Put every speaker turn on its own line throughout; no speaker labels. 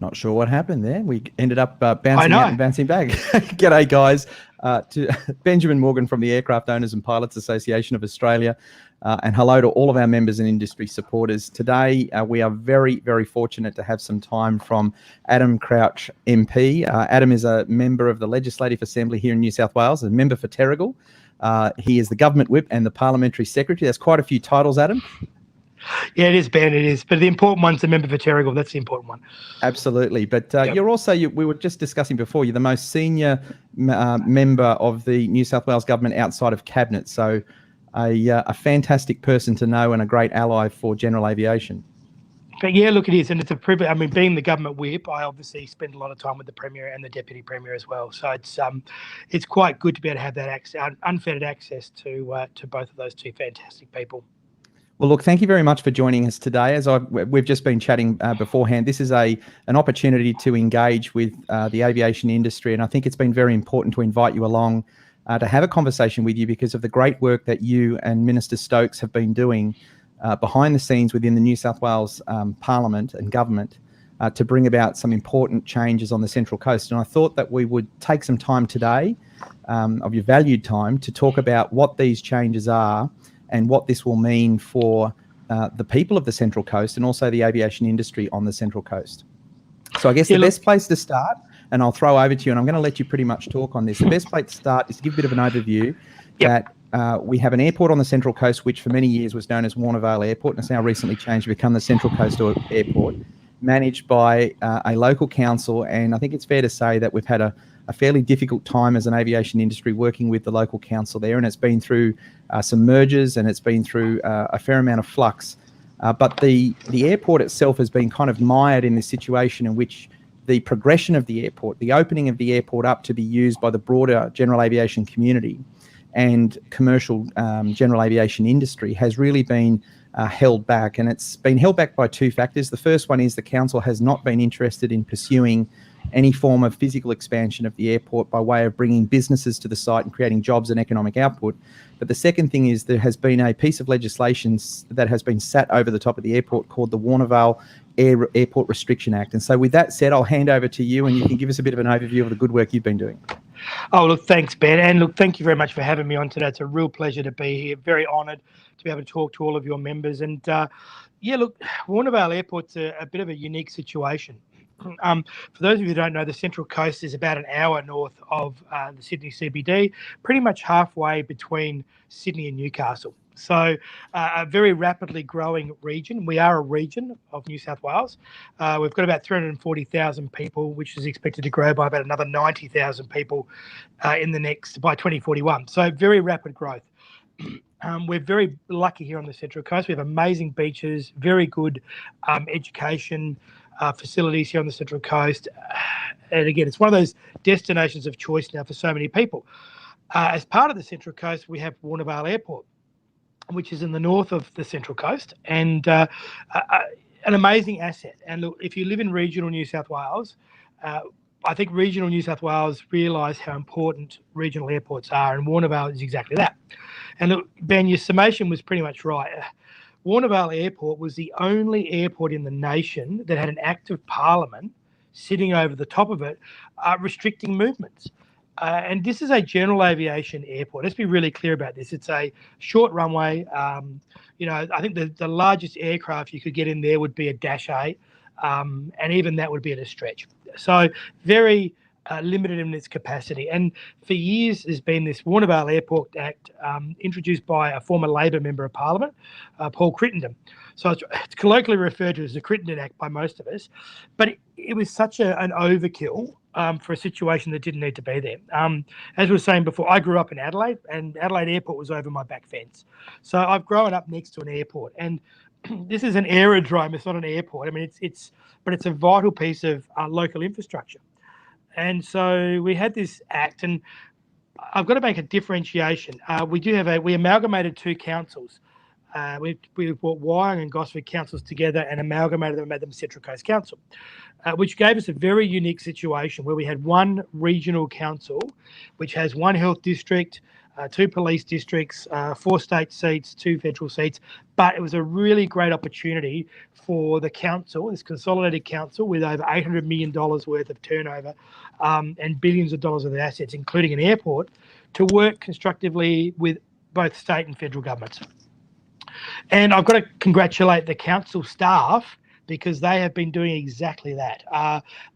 Not sure what happened there. We ended up
I
bouncing
know.
out and bouncing back. G'day, guys. To Benjamin Morgan from the Aircraft Owners and Pilots Association of Australia. And hello to all of our members and industry supporters. Today, we are very, very fortunate to have some time from Adam Crouch, MP. Adam is a member of the Legislative Assembly here in New South Wales, a member for Terrigal. He is the Government Whip and the Parliamentary Secretary. There's quite a few titles, Adam.
Yeah, it is, Ben, it is. But the important one's the member for Terrigal. That's the important one.
Absolutely. But you're also, we were just discussing before, you're the most senior member of the New South Wales Government outside of Cabinet. So a fantastic person to know and a great ally for general aviation.
But yeah, look, it is. And it's a privilege. I mean, being the Government Whip, I obviously spend a lot of time with the Premier and the Deputy Premier as well. So it's quite good to be able to have that unfettered access to both of those two fantastic people.
Well, look, thank you very much for joining us today. As we've just been chatting beforehand, this is an opportunity to engage with the aviation industry, and I think it's been very important to invite you along to have a conversation with you because of the great work that you and Minister Stokes have been doing behind the scenes within the New South Wales Parliament and Government to bring about some important changes on the Central Coast. And I thought that we would take some time today, of your valued time, to talk about what these changes are and what this will mean for the people of the Central Coast and also the aviation industry on the Central Coast. So I guess the best place to start, and I'll throw over to you, and I'm going to let you pretty much talk on this. The best place to start is to give a bit of an overview that we have an airport on the Central Coast, which for many years was known as Warnervale Airport, and it's now recently changed to become the Central Coast Airport, managed by a local council. And I think it's fair to say that we've had a fairly difficult time as an aviation industry working with the local council there, and it's been through some mergers and it's been through a fair amount of flux. But the airport itself has been kind of mired in this situation in which the progression of the airport, the opening of the airport up to be used by the broader general aviation community and commercial general aviation industry has really been held back. And it's been held back by two factors. The first one is the council has not been interested in pursuing any form of physical expansion of the airport by way of bringing businesses to the site and creating jobs and economic output. But the second thing is there has been a piece of legislation that has been sat over the top of the airport called the Warnervale Airport Restriction Act. And so with that said, I'll hand over to you and you can give us a bit of an overview of the good work you've been doing.
Oh, look, thanks, Ben. And look, thank you very much for having me on today. It's a real pleasure to be here. Very honoured to be able to talk to all of your members. And yeah, look, Warnervale Airport's a bit of a unique situation. For those of you who don't know, the Central Coast is about an hour north of the Sydney CBD, pretty much halfway between Sydney and Newcastle. So a very rapidly growing region. We are a region of New South Wales. We've got about 340,000 people, which is expected to grow by about another 90,000 people by 2041. So very rapid growth. We're very lucky here on the Central Coast. We have amazing beaches, very good education facilities here on the Central Coast. And again, it's one of those destinations of choice now for so many people. As part of the Central Coast, we have Warnervale Airport, which is in the north of the Central Coast, and an amazing asset. And look, if you live in regional New South Wales, I think regional New South Wales realise how important regional airports are, and Warnervale is exactly that. And look, Ben, your summation was pretty much right. Warnervale Airport was the only airport in the nation that had an act of parliament sitting over the top of it, restricting movements. And this is a general aviation airport. Let's be really clear about this. It's a short runway. You know, I think the largest aircraft you could get in there would be a Dash A, and even that would be at a stretch. So very limited in its capacity. And for years, there's been this Warnervale Airport Act introduced by a former Labor Member of Parliament, Paul Crittenden. So it's colloquially referred to as the Crittenden Act by most of us. But it was such an overkill for a situation that didn't need to be there. As we were saying before, I grew up in Adelaide, and Adelaide Airport was over my back fence. So I've grown up next to an airport, and this is an aerodrome. It's not an airport. I mean, it's a vital piece of local infrastructure. And so we had this act, and I've got to make a differentiation. We amalgamated two councils. We brought Wyong and Gosford councils together and amalgamated them and made them Central Coast Council, which gave us a very unique situation where we had one regional council, which has one health district, 2 police districts, 4 state seats, 2 federal seats. But it was a really great opportunity for the council, this consolidated council with over $800 million worth of turnover and billions of dollars of assets, including an airport, to work constructively with both state and federal governments. And I've got to congratulate the council staff because they have been doing exactly that.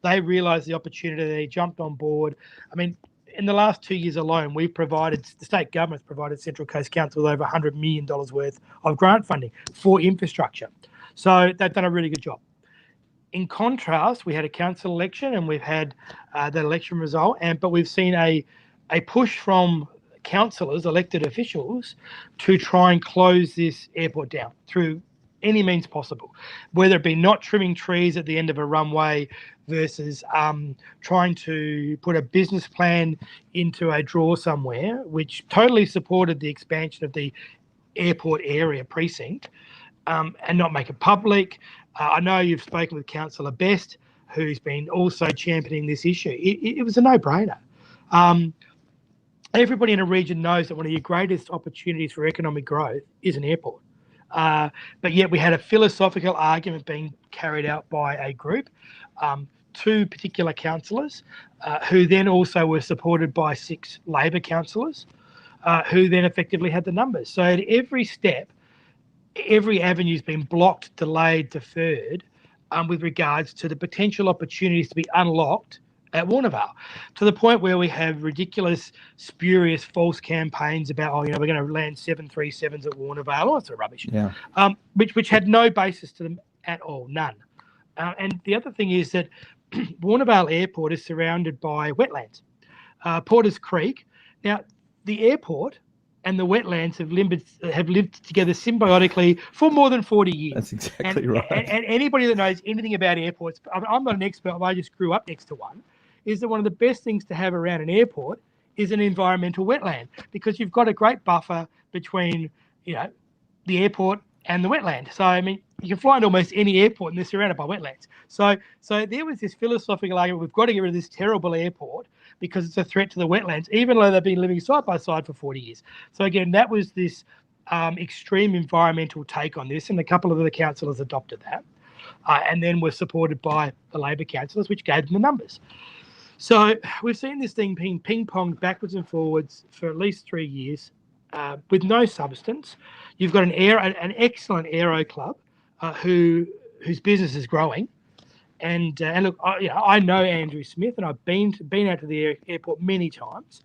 They realised the opportunity, they jumped on board. I mean, in the last 2 years alone, we've provided, the state government's provided Central Coast Council with over $100 million worth of grant funding for infrastructure. So they've done a really good job. In contrast, we had a council election and we've had the election result, but we've seen a push from councillors, elected officials, to try and close this airport down through any means possible, whether it be not trimming trees at the end of a runway versus trying to put a business plan into a drawer somewhere, which totally supported the expansion of the airport area precinct, and not make it public. I know you've spoken with Councillor Best, who's been also championing this issue. It was a no-brainer. Everybody in a region knows that one of your greatest opportunities for economic growth is an airport. But yet we had a philosophical argument being carried out by a group, 2 particular councillors, who then also were supported by 6 Labor councillors, who then effectively had the numbers. So at every step, every avenue's been blocked, delayed, deferred, with regards to the potential opportunities to be unlocked at Warnervale, to the point where we have ridiculous, spurious, false campaigns about, we're going to land 737s at Warnervale. All that sort of rubbish. Yeah. Which had no basis to them at all, none. And the other thing is that Warnervale Airport is surrounded by wetlands. Porters Creek. Now, the airport and the wetlands have lived together symbiotically for more than 40 years.
That's exactly right.
And anybody that knows anything about airports, I'm not an expert, I just grew up next to one, is that one of the best things to have around an airport is an environmental wetland, because you've got a great buffer between, the airport and the wetland. So, I mean, you can fly into almost any airport and they're surrounded by wetlands. So there was this philosophical argument, we've got to get rid of this terrible airport because it's a threat to the wetlands, even though they've been living side by side for 40 years. So again, that was this extreme environmental take on this, and a couple of the councillors adopted that, and then were supported by the Labor councillors, which gave them the numbers. So we've seen this thing being ping-ponged backwards and forwards for at least 3 years with no substance. You've got an excellent aero club whose business is growing. And look, I know Andrew Smith, and I've been out to the airport many times,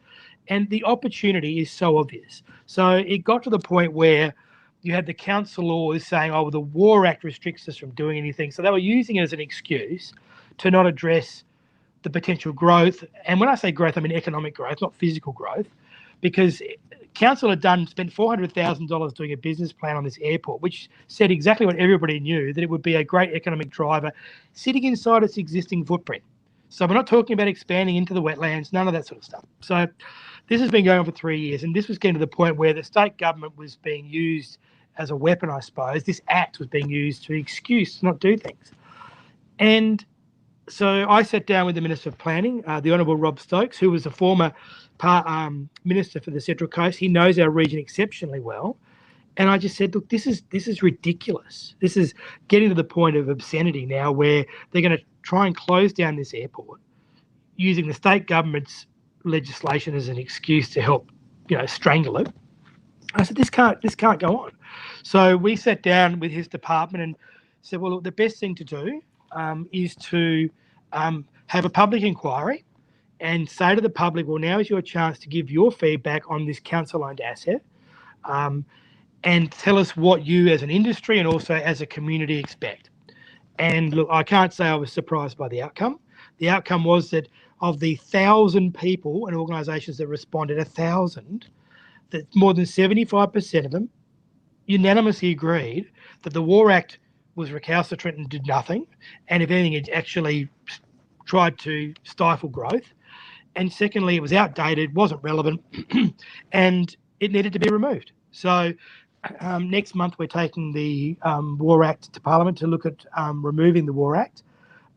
and the opportunity is so obvious. So it got to the point where you had the council laws saying, well, the War Act restricts us from doing anything. So they were using it as an excuse to not address the potential growth. And when I say growth, I mean economic growth, not physical growth, because council had spent $400,000 doing a business plan on this airport, which said exactly what everybody knew, that it would be a great economic driver sitting inside its existing footprint. So we're not talking about expanding into the wetlands, none of that sort of stuff. So this has been going on for 3 years, and this was getting to the point where the state government was being used as a weapon, I suppose. This act was being used to excuse to not do things. And so I sat down with the Minister of Planning, the Honourable Rob Stokes, who was a former Minister for the Central Coast. He knows our region exceptionally well. And I just said, look, this is ridiculous. This is getting to the point of obscenity now, where they're going to try and close down this airport using the state government's legislation as an excuse to help, strangle it. I said, this can't go on. So we sat down with his department and said, well, look, the best thing to do is to have a public inquiry and say to the public, well, now is your chance to give your feedback on this council-owned asset, and tell us what you as an industry and also as a community expect. And look, I can't say I was surprised by the outcome. The outcome was that of the 1,000 people and organisations that responded, 1,000, that more than 75% of them unanimously agreed that the War Act was recalcitrant and did nothing, and if anything, it actually tried to stifle growth. And secondly, it was outdated, wasn't relevant, and it needed to be removed. So next month, we're taking the War Act to Parliament to look at removing the War Act.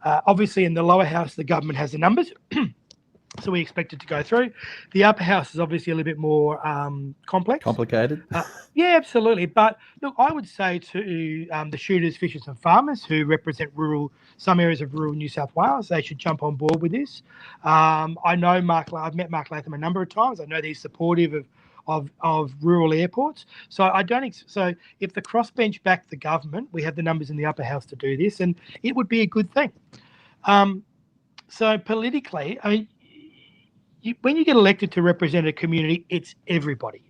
Obviously, in the lower house, the government has the numbers. So we expect it to go through. The upper house is obviously a little bit more complex.
Complicated.
Yeah, absolutely. But look, I would say to the shooters, fishers and farmers who represent some areas of rural New South Wales, they should jump on board with this. I know I've met Mark Latham a number of times. I know that he's supportive of rural airports. So so if the crossbench backed the government, we have the numbers in the upper house to do this, and it would be a good thing. So politically, I mean, when you get elected to represent a community, it's everybody.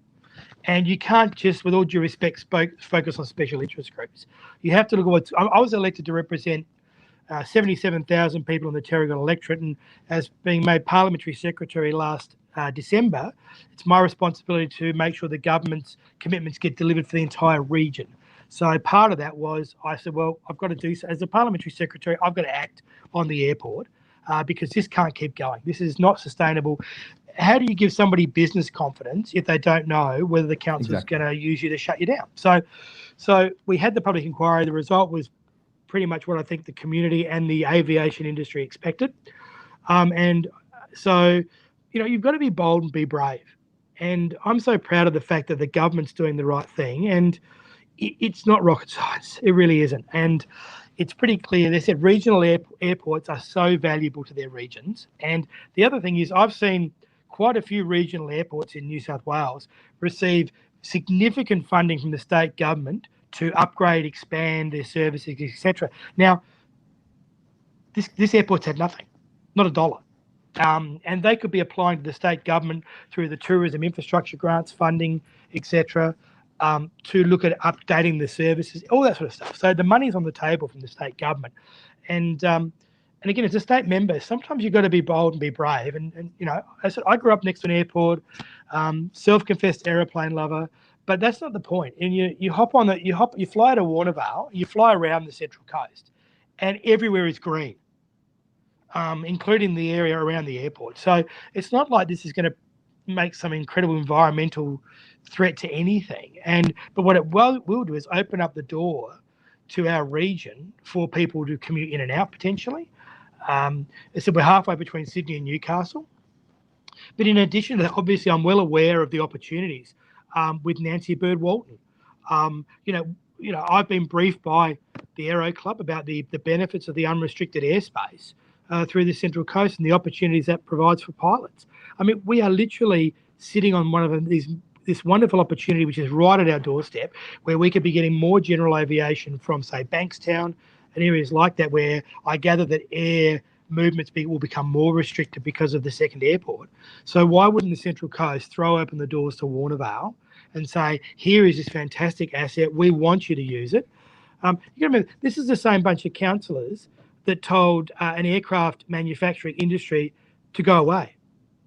And you can't just, with all due respect, focus on special interest groups. You have to look at what's... I was elected to represent 77,000 people in the Terrigal electorate, and as being made parliamentary secretary last December, it's my responsibility to make sure the government's commitments get delivered for the entire region. So part of that was, I said, well, I've got to do so. As a parliamentary secretary, I've got to act on the airport because this can't keep going. This is not sustainable. How do you give somebody business confidence if they don't know whether the council is going to use you to shut you down? So we had the public inquiry. The result was pretty much what I think the community and the aviation industry expected. And so, you know, you've got to be bold and be brave. And I'm so proud of the fact that the government's doing the right thing. And it's not rocket science. It really isn't. And it's pretty clear. They said regional airports are so valuable to their regions. And the other thing is, I've seen quite a few regional airports in New South Wales receive significant funding from the state government to upgrade, expand their services, etc. Now, this airport's had nothing, not a dollar. And they could be applying to the state government through the tourism infrastructure grants funding, etc., to look at updating the services, all that sort of stuff. So the money's on the table from the state government. And again, as a state member, sometimes you've got to be bold and be brave. And you know, I said, I grew up next to an airport, self-confessed aeroplane lover, but that's not the point. And you fly to Warnervale, you fly around the Central Coast, and everywhere is green, including the area around the airport. So it's not like this is going to make some incredible environmental threat to anything. But what it will do is open up the door to our region for people to commute in and out potentially. So we're halfway between Sydney and Newcastle. But in addition to that, obviously, I'm well aware of the opportunities with Nancy Bird-Walton. You know, I've been briefed by the Aero Club about the benefits of the unrestricted airspace through the Central Coast and the opportunities that provides for pilots. I mean, we are literally sitting on one of this wonderful opportunity, which is right at our doorstep, where we could be getting more general aviation from, say, Bankstown and areas like that, where I gather that air movements will become more restricted because of the second airport. So why wouldn't the Central Coast throw open the doors to Warnervale and say, here is this fantastic asset, we want you to use it? You got to remember, this is the same bunch of councillors that told an aircraft manufacturing industry to go away.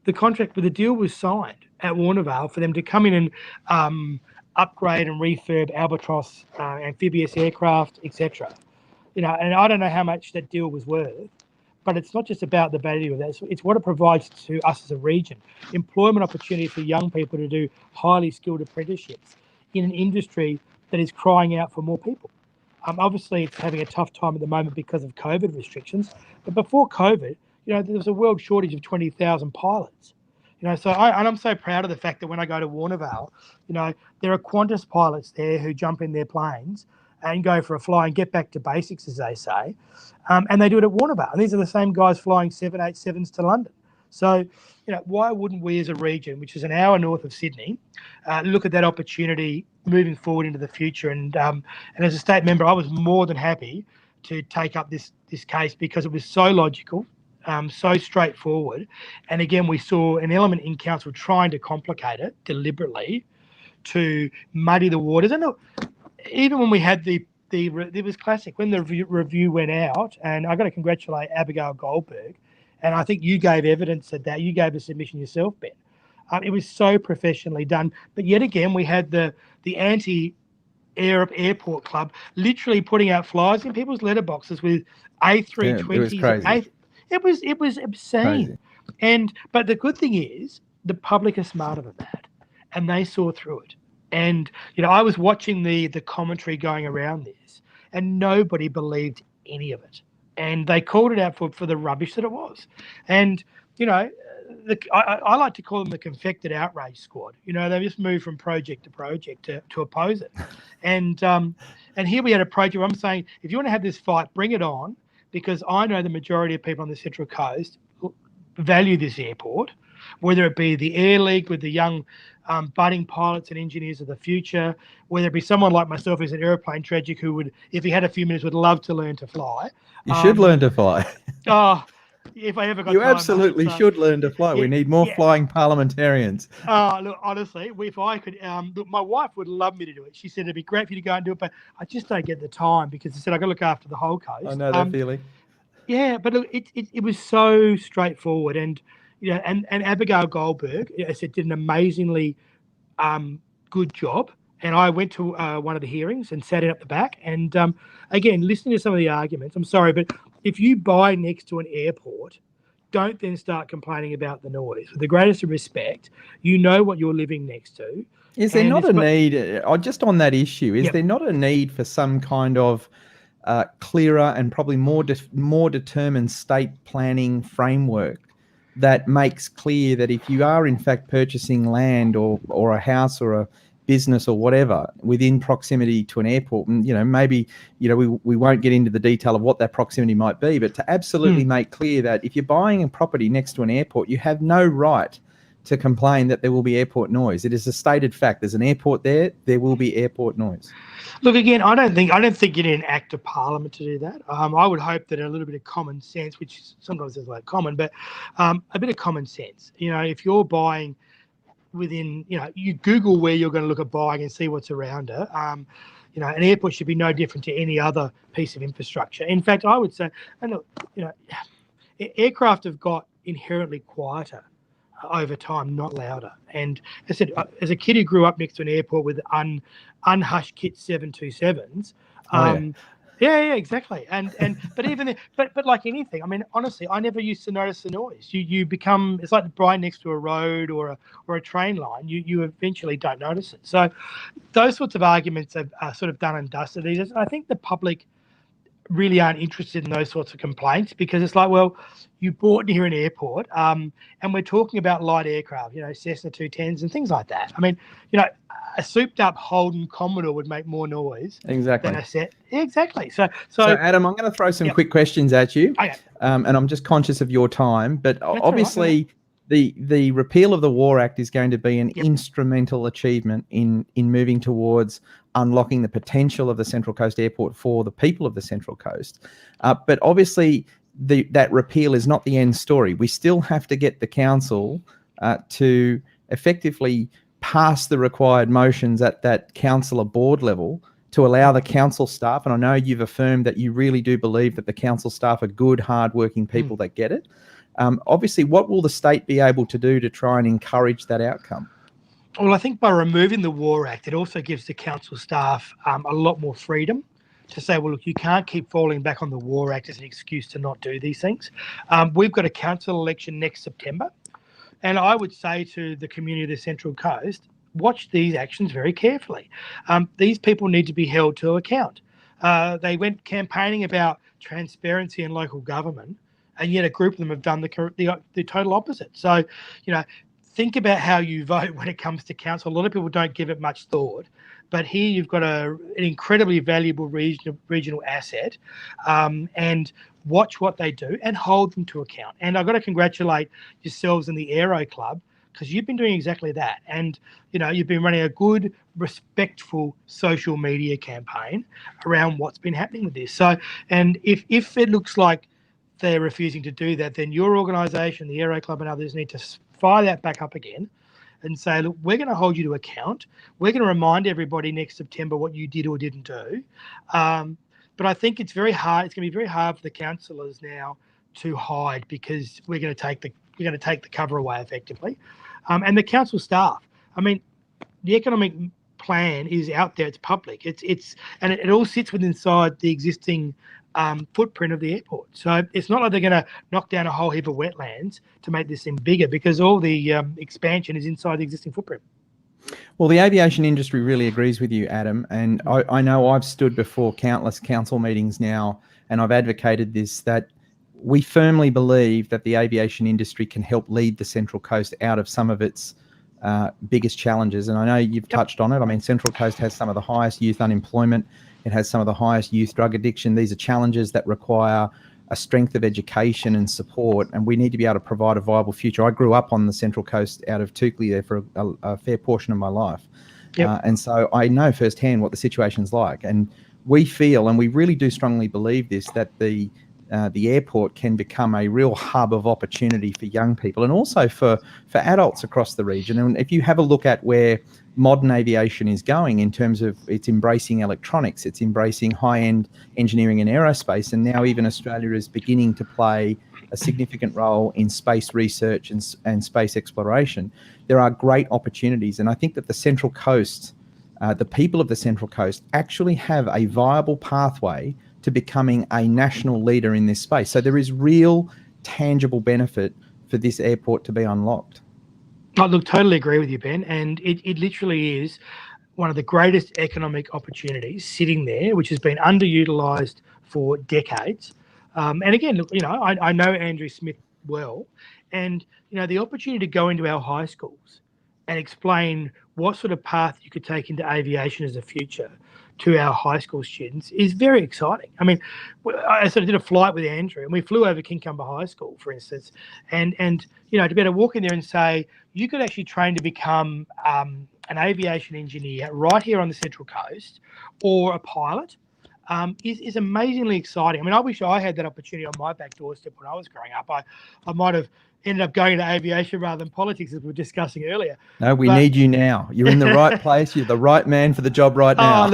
The contract with the deal was signed at Warnervale for them to come in and upgrade and refurb Albatross amphibious aircraft, etc. You know, and I don't know how much that deal was worth, but it's not just about the value of that. It's what it provides to us as a region. Employment opportunities for young people to do highly skilled apprenticeships in an industry that is crying out for more people. Obviously, it's having a tough time at the moment because of COVID restrictions. But before COVID, you know, there was a world shortage of 20,000 pilots. You know, so I'm so proud of the fact that when I go to Warnervale, you know, there are Qantas pilots there who jump in their planes and go for a fly and get back to basics, as they say. And they do it at Warnervale. And these are the same guys flying 787s to London. So, you know, why wouldn't we as a region, which is an hour north of Sydney, look at that opportunity moving forward into the future? And as a state member, I was more than happy to take up this case because it was so logical, so straightforward. And again, we saw an element in council trying to complicate it deliberately to muddy the waters. And look, even when we had it was classic when the review went out, and I got to congratulate Abigail Goldberg, and I think you gave evidence of that. You gave a submission yourself, Ben. It was so professionally done. But yet again, we had the anti-airport club literally putting out flyers in people's letterboxes with A320s.
Yeah, it was crazy.
It was obscene.
Crazy.
But the good thing is the public are smarter than that, and they saw through it. And you know, I was watching the commentary going around this, and nobody believed any of it. And they called it out for the rubbish that it was. And you know, I like to call them the confected outrage squad. They just move from project to project to oppose it. And here we had a project where I'm saying, if you want to have this fight, bring it on, because I know the majority of people on the Central Coast value this airport, whether it be the Air League with the young budding pilots and engineers of the future, whether it be someone like myself who's an aeroplane tragic who would, if he had a few minutes, would love to learn to fly.
You should learn to fly.
Oh, if I ever got
You
time,
absolutely should learn to fly. We need more flying parliamentarians.
Look, honestly, if I could, look, my wife would love me to do it. She said it'd be great for you to go and do it, but I just don't get the time, because I said I got to look after the whole coast.
I know that feeling.
Yeah, but look, it was so straightforward, and and Abigail Goldberg, I said, did an amazingly good job. And I went to one of the hearings and sat in at the back. And again, listening to some of the arguments, I'm sorry, but if you buy next to an airport, don't then start complaining about the noise. With the greatest of respect, you know what you're living next to.
Is there not a need, just on that issue, is there not a need for some kind of clearer and probably more determined state planning framework that makes clear that if you are in fact purchasing land or a house or a business or whatever within proximity to an airport, and maybe we won't get into the detail of what that proximity might be, but to absolutely make clear that if you're buying a property next to an airport, you have no right to complain that there will be airport noise. It is a stated fact. There's an airport there will be airport noise.
Look, again, I don't think you need an act of parliament to do that. I would hope that a little bit of common sense, which sometimes is like common, but a bit of common sense. If you're buying within, you Google where you're going to look at buying and see what's around it. An airport should be no different to any other piece of infrastructure. In fact, I would say, and look, aircraft have got inherently quieter over time, not louder. And as I said, as a kid who grew up next to an airport with unhushed kit 727s, yeah, exactly. But even then, but like anything, I mean, honestly, I never used to notice the noise. You become, it's like buying next to a road or a train line. You eventually don't notice it. So those sorts of arguments are sort of done and dusted these days. I think the public really aren't interested in those sorts of complaints, because it's like, well, you bought near an airport, and we're talking about light aircraft, Cessna 210s and things like that. I mean, a souped up Holden Commodore would make more noise than a set. Exactly. So
Adam, I'm going to throw some quick questions at you.
Okay.
And I'm just conscious of your time, but obviously the repeal of the War Act is going to be an instrumental achievement in moving towards unlocking the potential of the Central Coast Airport for the people of the Central Coast. But obviously that repeal is not the end story. We still have to get the council to effectively pass the required motions at that councillor board level to allow the council staff, and I know you've affirmed that you really do believe that the council staff are good, hard-working people that get it. Obviously, what will the state be able to do to try and encourage that outcome?
Well, I think by removing the War Act, it also gives the council staff a lot more freedom to say, well, look, you can't keep falling back on the War Act as an excuse to not do these things. We've got a council election next September, and I would say to the community of the Central Coast, watch these actions very carefully. These people need to be held to account. They went campaigning about transparency in local government, and yet a group of them have done the total opposite. So, think about how you vote when it comes to council. A lot of people don't give it much thought, but here you've got an incredibly valuable regional asset, and watch what they do and hold them to account. And I've got to congratulate yourselves and the Aero Club, because you've been doing exactly that. And, you've been running a good, respectful social media campaign around what's been happening with this. So, and if it looks like they're refusing to do that, then your organisation, the Aero Club and others, need to fire that back up again and say, look, we're going to hold you to account. We're going to remind everybody next September what you did or didn't do. But I think it's very hard. It's going to be very hard for the councillors now to hide, because we're going to take the cover away effectively, and the council staff. I mean, the economic plan is out there. It's public. And it all sits inside the existing footprint of the airport. So it's not like they're going to knock down a whole heap of wetlands to make this thing bigger, because all the expansion is inside the existing footprint.
Well, the aviation industry really agrees with you, Adam. And I know I've stood before countless council meetings now, and I've advocated this, that we firmly believe that the aviation industry can help lead the Central Coast out of some of its biggest challenges. And I know you've touched on it. I mean, Central Coast has some of the highest youth unemployment. It has some of the highest youth drug addiction. These are challenges that require a strength of education and support, and we need to be able to provide a viable future. I grew up on the Central Coast out of Toukley there for a fair portion of my life. And so I know firsthand what the situation's like. And we feel, and we really do strongly believe this, that the airport can become a real hub of opportunity for young people and also for adults across the region. And if you have a look at where modern aviation is going in terms of it's embracing electronics, it's embracing high-end engineering and aerospace, and now even Australia is beginning to play a significant role in space research and space exploration, there are great opportunities. And I think that the Central Coast, the people of the Central Coast actually have a viable pathway to becoming a national leader in this space. So there is real tangible benefit for this airport to be unlocked.
I look, totally agree with you, Ben. And it literally is one of the greatest economic opportunities sitting there, which has been underutilized for decades. And again, look, I know Andrew Smith well, and the opportunity to go into our high schools and explain what sort of path you could take into aviation as a future to our high school students is very exciting. I mean, I sort of did a flight with Andrew, and we flew over Kincumber High School, for instance, and to be able to walk in there and say you could actually train to become an aviation engineer right here on the Central Coast, or a pilot, is amazingly exciting. I mean, I wish I had that opportunity on my back doorstep when I was growing up. I might have ended up going into aviation rather than politics, as we were discussing earlier.
No, we need you now. You're in the right place. You're the right man for the job right now.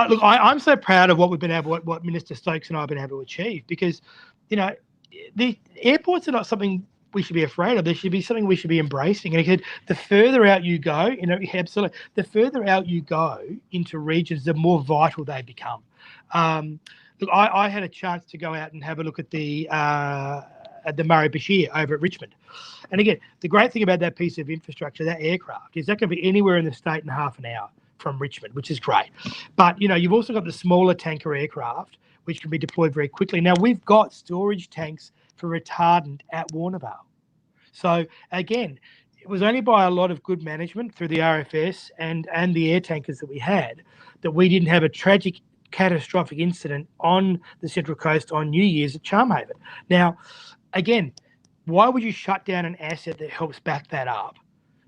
Look, I'm so proud of what Minister Stokes and I have been able to achieve, because, the airports are not something we should be afraid of. They should be something we should be embracing. And again, the further out you go, absolutely, the further out you go into regions, the more vital they become. Look, I had a chance to go out and have a look at the Murray Bashir over at Richmond. And again, the great thing about that piece of infrastructure, that aircraft, is that can be anywhere in the state in half an hour from Richmond, which is great. But, you've also got the smaller tanker aircraft, which can be deployed very quickly. Now, we've got storage tanks for retardant at Warnervale. So, again, it was only by a lot of good management through the RFS and the air tankers that we had that we didn't have a tragic, catastrophic incident on the Central Coast on New Year's at Charmhaven. Now, again, why would you shut down an asset that helps back that up?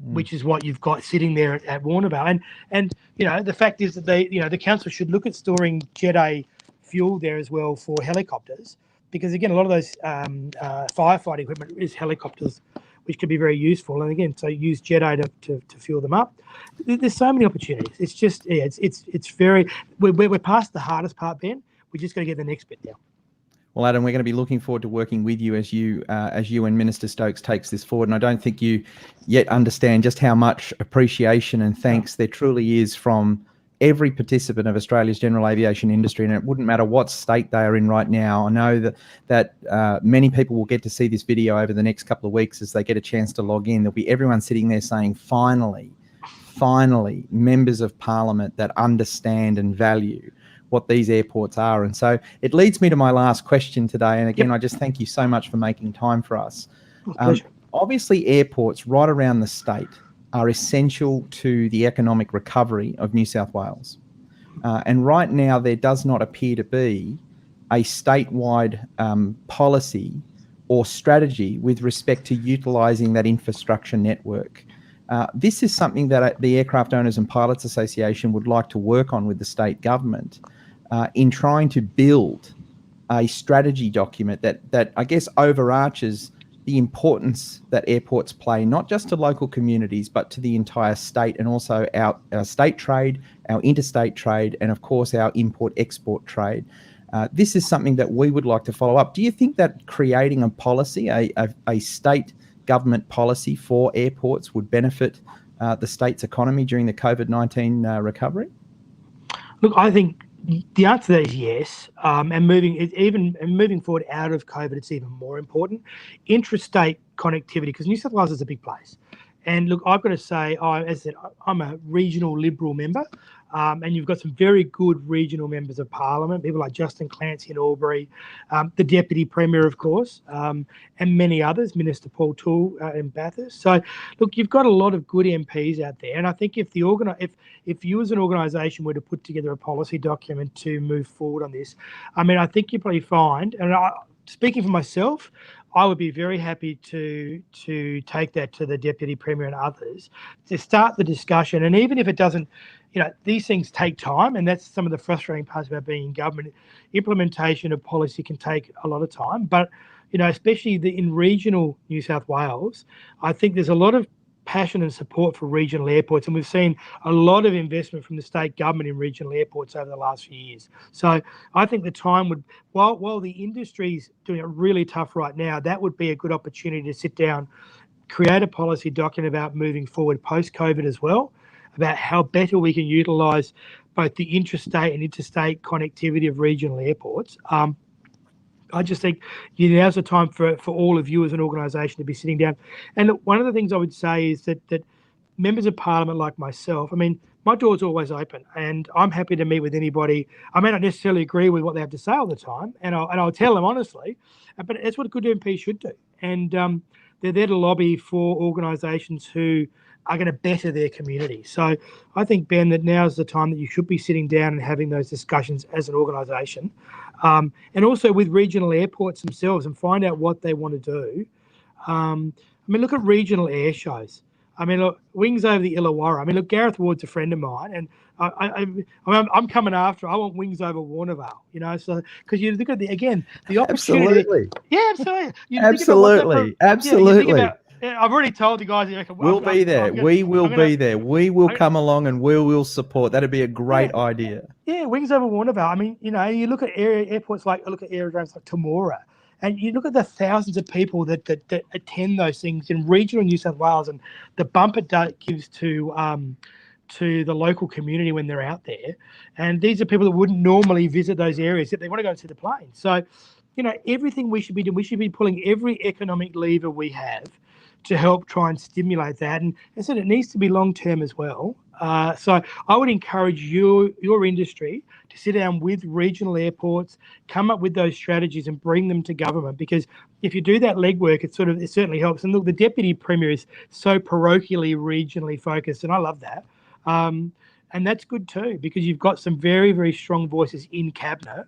Which is what you've got sitting there at Warnervale. And the fact is that the council should look at storing Jet A fuel there as well for helicopters, because again, a lot of those firefighting equipment is helicopters, which can be very useful. And again, so use Jet A to fuel them up. There's so many opportunities. It's just, it's very, we're past the hardest part, Ben. We just got to get the next bit now.
Well, Adam, we're going to be looking forward to working with you as you and Minister Stokes takes this forward. And I don't think you yet understand just how much appreciation and thanks there truly is from every participant of Australia's general aviation industry. And it wouldn't matter what state they are in right now. I know that many people will get to see this video over the next couple of weeks as they get a chance to log in. There'll be everyone sitting there saying, finally, members of Parliament that understand and value what these airports are. And so it leads me to my last question today. And again, I just thank you so much for making time for us. Obviously, airports right around the state are essential to the economic recovery of New South Wales. And right now, there does not appear to be a statewide policy or strategy with respect to utilising that infrastructure network. This is something that the Aircraft Owners and Pilots Association would like to work on with the state government in trying to build a strategy document that I guess overarches the importance that airports play, not just to local communities, but to the entire state, and also our state trade, our interstate trade, and of course our import-export trade. This is something that we would like to follow up. Do you think that creating a policy, a state government policy for airports would benefit the state's economy during the COVID-19 recovery?
Look, I think the answer to that is yes. And moving forward out of COVID, it's even more important. Intrastate connectivity, because New South Wales is a big place, And look, I've got to say, as I said, I'm a regional Liberal member, and you've got some very good regional members of Parliament, people like Justin Clancy in Albury, the Deputy Premier, of course, and many others, Minister Paul Toole in Bathurst. So, look, you've got a lot of good MPs out there, and I think if you as an organisation were to put together a policy document to move forward on this, I mean, I think you probably find, and speaking for myself, I would be very happy to take that to the Deputy Premier and others to start the discussion. And even if it doesn't, these things take time, and that's some of the frustrating parts about being in government. Implementation of policy can take a lot of time, but especially in regional New South Wales, I think there's a lot of passion and support for regional airports, and we've seen a lot of investment from the state government in regional airports over the last few years. So I think the time would, while the industry's doing it really tough right now, that would be a good opportunity to sit down, create a policy document about moving forward post-COVID as well, about how better we can utilise both the intrastate and interstate connectivity of regional airports. I just think now's the time for all of you as an organisation to be sitting down. And look, one of the things I would say is that members of Parliament like myself, I mean, my door's always open, and I'm happy to meet with anybody. I may not necessarily agree with what they have to say all the time, and I'll tell them honestly, but that's what a good MP should do. And they're there to lobby for organisations who are going to better their community. So I think, Ben, that now's the time that you should be sitting down and having those discussions as an organisation, and also with regional airports themselves, and find out what they want to do. I mean, look at regional air shows. I mean, look, Wings Over the Illawarra. I mean, look, Gareth Ward's a friend of mine, and I'm coming after. I want Wings Over Warnervale, so because you look at the opportunity.
Absolutely.
Yeah, absolutely.
Absolutely.
I've already told the guys.
We'll be there. We will be there. We will come along and we will support. That'd be a great idea.
Yeah, Wings Over Warnervale. I mean, you look at airports look at aerodromes like Temora, and you look at the thousands of people that attend those things in regional New South Wales, and the bump it gives to the local community when they're out there. And these are people that wouldn't normally visit those areas if they want to go and see the plane. So, everything we should be doing, we should be pulling every economic lever we have to help try and stimulate that. And I said it needs to be long-term as well. So I would encourage your industry to sit down with regional airports, come up with those strategies and bring them to government, because if you do that legwork, it certainly helps. And look, the Deputy Premier is so parochially regionally focused, and I love that. And that's good too, because you've got some very, very strong voices in Cabinet,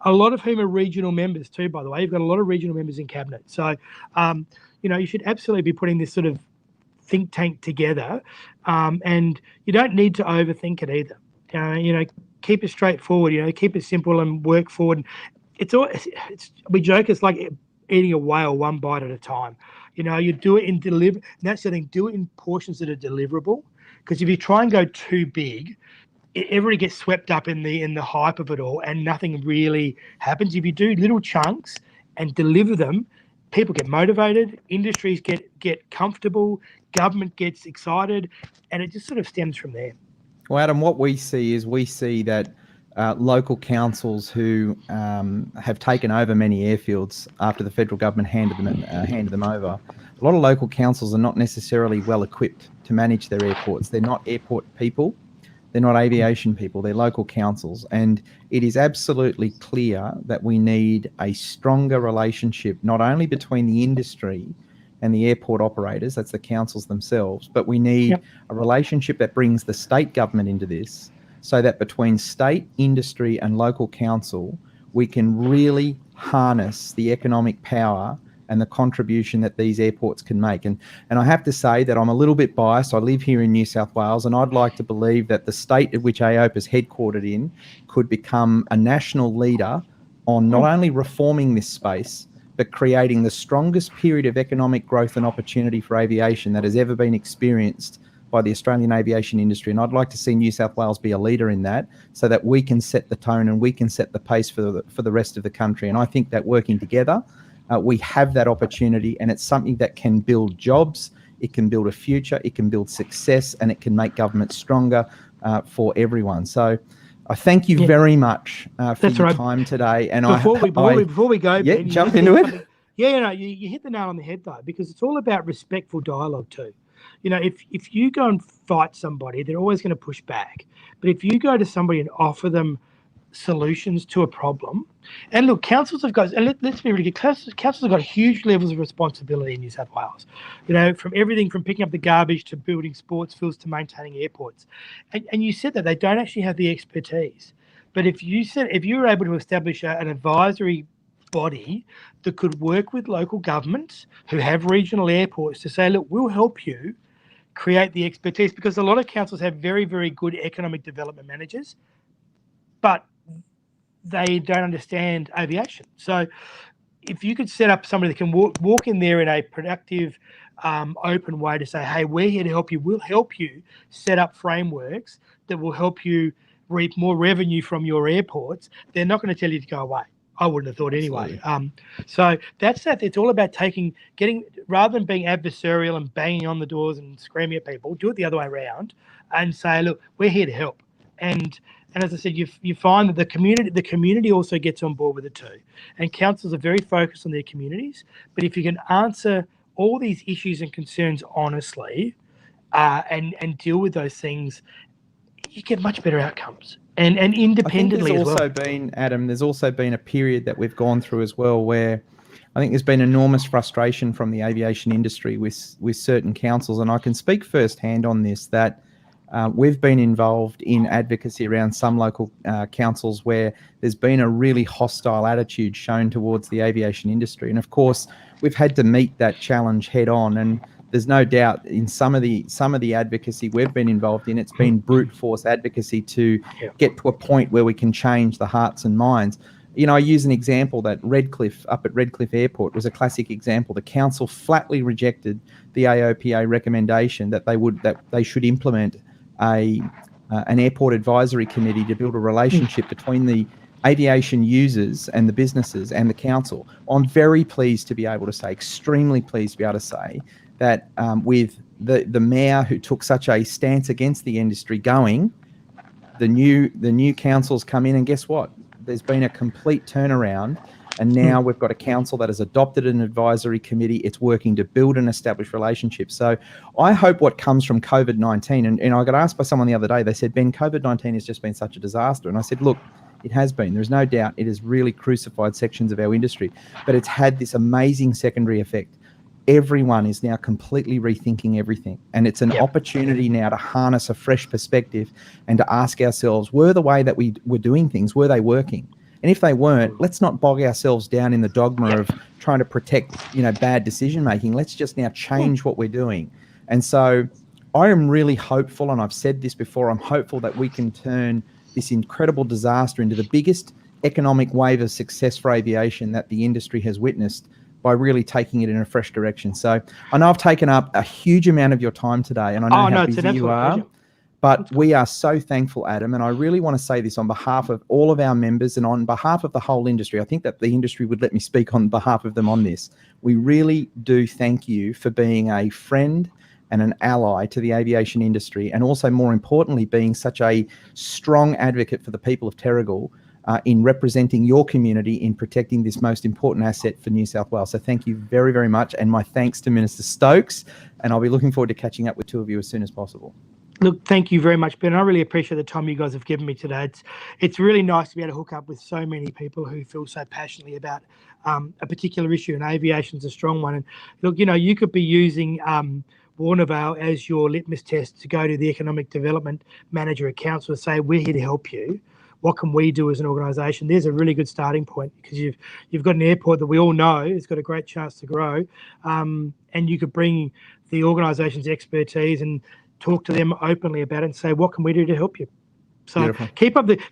a lot of whom are regional members too, by the way. You've got a lot of regional members in Cabinet. So, you should absolutely be putting this sort of think tank together, and you don't need to overthink it either. Keep it straightforward. Keep it simple and work forward. We joke it's like eating a whale one bite at a time. You do it in that's the thing. Do it in portions that are deliverable, because if you try and go too big, everybody gets swept up in the hype of it all, and nothing really happens. If you do little chunks and deliver them, people get motivated, industries get comfortable, government gets excited, and it just sort of stems from there.
Well, Adam, what we see that local councils who have taken over many airfields after the federal government handed them over, a lot of local councils are not necessarily well equipped to manage their airports. They're not airport people. They're not aviation people, they're local councils. And it is absolutely clear that we need a stronger relationship, not only between the industry and the airport operators, that's the councils themselves, but we need a relationship that brings the state government into this, so that between state, industry and local council, we can really harness the economic power and the contribution that these airports can make. And I have to say that I'm a little bit biased. I live here in New South Wales, and I'd like to believe that the state at which AOPA is headquartered in could become a national leader on not only reforming this space, but creating the strongest period of economic growth and opportunity for aviation that has ever been experienced by the Australian aviation industry. And I'd like to see New South Wales be a leader in that, so that we can set the tone and we can set the pace for the rest of the country. And I think that working together, we have that opportunity, and it's something that can build jobs, it can build a future, it can build success, and it can make government stronger for everyone. So I thank you very much for your time today. And before
we go,
jump into it.
You hit the nail on the head though, because it's all about respectful dialogue too. if you go and fight somebody, they're always going to push back. But if you go to somebody and offer them solutions to a problem, and look, councils have got, and let's be really clear, councils have got huge levels of responsibility in New South Wales, from everything from picking up the garbage to building sports fields to maintaining airports. And you said that they don't actually have the expertise. But if you were able to establish an advisory body that could work with local governments who have regional airports to say, look, we'll help you create the expertise, because a lot of councils have very, very good economic development managers, but they don't understand aviation. So if you could set up somebody that can walk in there in a productive, open way to say, hey, we're here to help you. We'll help you set up frameworks that will help you reap more revenue from your airports. They're not going to tell you to go away. I wouldn't have thought anyway. So that's that. It's all about getting, rather than being adversarial and banging on the doors and screaming at people, do it the other way around and say, look, we're here to help. And as I said, you find that the community also gets on board with it too. And councils are very focused on their communities. But if you can answer all these issues and concerns honestly, and deal with those things, you get much better outcomes. And independently as well.
There's also been a period that we've gone through as well where I think there's been enormous frustration from the aviation industry with certain councils. And I can speak firsthand on this, that we've been involved in advocacy around some local councils where there's been a really hostile attitude shown towards the aviation industry. And of course, we've had to meet that challenge head on. And there's no doubt in some of the advocacy we've been involved in, it's been brute force advocacy to get to a point where we can change the hearts and minds. I use an example that up at Redcliffe Airport was a classic example. The council flatly rejected the AOPA recommendation that they should implement an airport advisory committee to build a relationship between the aviation users and the businesses and the council. I'm very pleased to be able to say, extremely pleased to be able to say, that with the mayor who took such a stance against the industry going, the new council's come in, and guess what? There's been a complete turnaround, and now we've got a council that has adopted an advisory committee. It's working to build and establish relationships. So I hope what comes from COVID-19, and I got asked by someone the other day, they said, Ben, COVID-19 has just been such a disaster. And I said, look, it has been. There's no doubt it has really crucified sections of our industry, but it's had this amazing secondary effect. Everyone is now completely rethinking everything. And it's an opportunity now to harness a fresh perspective and to ask ourselves, were the way that we were doing things, were they working? And if they weren't, let's not bog ourselves down in the dogma of trying to protect, bad decision making. Let's just now change what we're doing. And so I am really hopeful, and I've said this before, I'm hopeful that we can turn this incredible disaster into the biggest economic wave of success for aviation that the industry has witnessed by really taking it in a fresh direction. So I know I've taken up a huge amount of your time today, and I know how busy you are. Pleasure. But we are so thankful, Adam, and I really want to say this on behalf of all of our members and on behalf of the whole industry. I think that the industry would let me speak on behalf of them on this. We really do thank you for being a friend and an ally to the aviation industry, and also, more importantly, being such a strong advocate for the people of Terrigal in representing your community in protecting this most important asset for New South Wales. So thank you very, very much, and my thanks to Minister Stokes, and I'll be looking forward to catching up with two of you as soon as possible.
Look, thank you very much, Ben. I really appreciate the time you guys have given me today. It's really nice to be able to hook up with so many people who feel so passionately about a particular issue, and aviation is a strong one. And look, you could be using Warnervale as your litmus test to go to the economic development manager at council and say, we're here to help you. What can we do as an organisation? There's a really good starting point, because you've got an airport that we all know has got a great chance to grow, and you could bring the organisation's expertise and talk to them openly about it and say, what can we do to help you? So beautiful.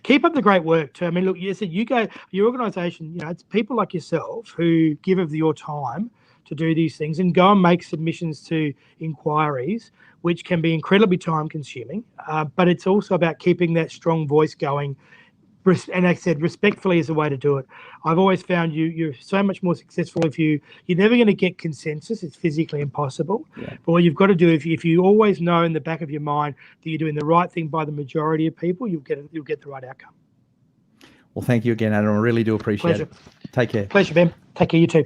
Keep up the great work too. I mean, look, your organisation, it's people like yourself who give of your time to do these things, and go and make submissions to inquiries, which can be incredibly time consuming, but it's also about keeping that strong voice going. And like I said, respectfully is the way to do it. I've always found you're so much more successful if you're never going to get consensus. It's physically impossible. Yeah. But what you've got to do, if you always know in the back of your mind that you're doing the right thing by the majority of people, you'll get the right outcome.
Well, thank you again, Adam. I really do appreciate it. Take care.
Pleasure, Ben. Take care, you too.